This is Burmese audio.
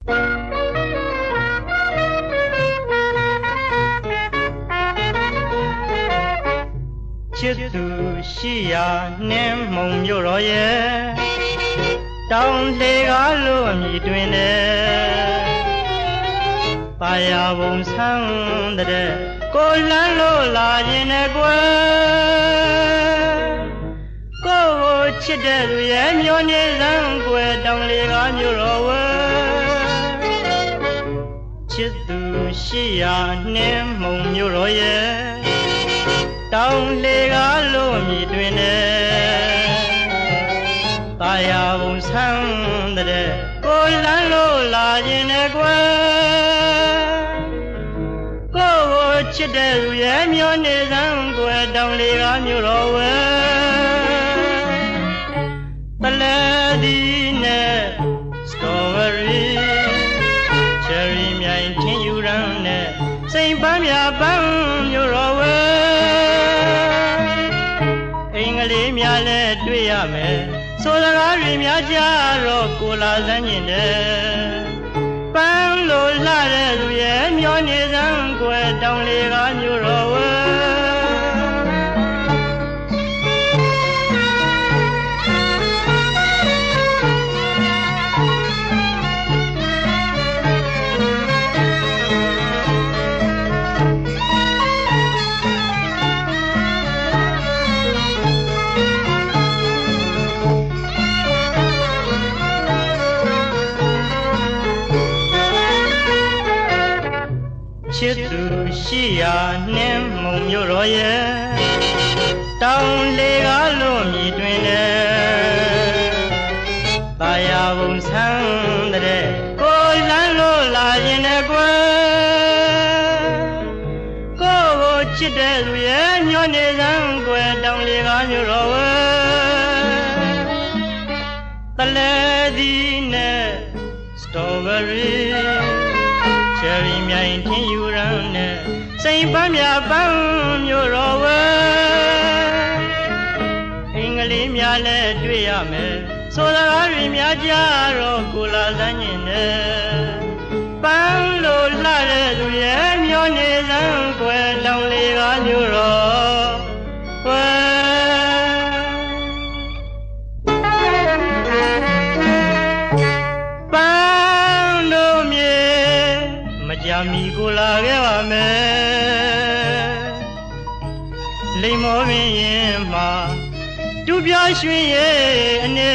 ချစ်သူရှိရာနှင်းမုံမြို့တော်ရဲ့တောင်လေကားလို့အမည်တွင်တယ်ပါရဘုံဆန်းတဲ့ကိုလန်းလို့လာရင်နဲ့ကွယ်ကိုကိုချစ်တဲ့သူရဲ့မျိုးနေစမ်းကွယ်တောင်လေကားမြို့တော်ဝဲချစ်သူရှိရာနှင်းမုံမြို့တော်ရဲ့တောင်လေကားလို့အမည်တွင်တယ်ပါရဘုံဆန်းတဲ့ကိုလန်းလို့လာရင်နဲ့ကွယ်ကိုကိုချစ်တဲ့သူရဲ့မျိုးနေစမ်းကွယ်တောင်လေကားမြို့တော်ဝဲပလဲဒီနဲ့စတော်ဘယ်ရီချယ်ရီမြိုင်ထင်းယူရမ်းနဲ့စိန်ပန်းမြပန်းမြို့တော်ဝဲအင်္ဂလိပ်များလည်းတွေ့ရမယ်ဆိုစကားတွေများကြတော့ကိုလာစမ်းကျင်တယ်ပန်းလိုလှတဲ့သူရဲ့မျောနေစမ်းကွယ်တောင်လေကားမြို့တော်ဝဲချစ်သူရှိရာနှင်းမုံမြို့တော်ရဲ့တောင်လေကားလို့မြည်တွင်တယ်ပါရဘုံဆန်းတဲ့ကိုလန်းလို့လာရင်နဲ့ကွယ်ကိုကိုချစ်တဲ့သူရဲ့ညောနေစမ်းကွယ်တောင်လေကားမြို့တော်ဝဲတလဲဒီနဲ့စတော်ဘယ်ရီချယ်ရီမြိုင်ထင်းယူရမ်းနဲ့စိန်ပန်းမြပန်းမြို့တော်ဝဲအင်္ဂလိပ်များလည်းတွေ့ရမယ်ဆိုစကားတွေများကြတော့ကိုလာစမ်းကျင်တယ်ပန်းလိုလှတဲ့သူရဲ့မျောနေစမ်းကွယ်တောင်လေကားမြို့တော်ဝဲကြမီကိုလာခဲ့ပါမယ်လိမ္မောပင်ရင်မှာတူပြရွှင်ရဲ့အနေ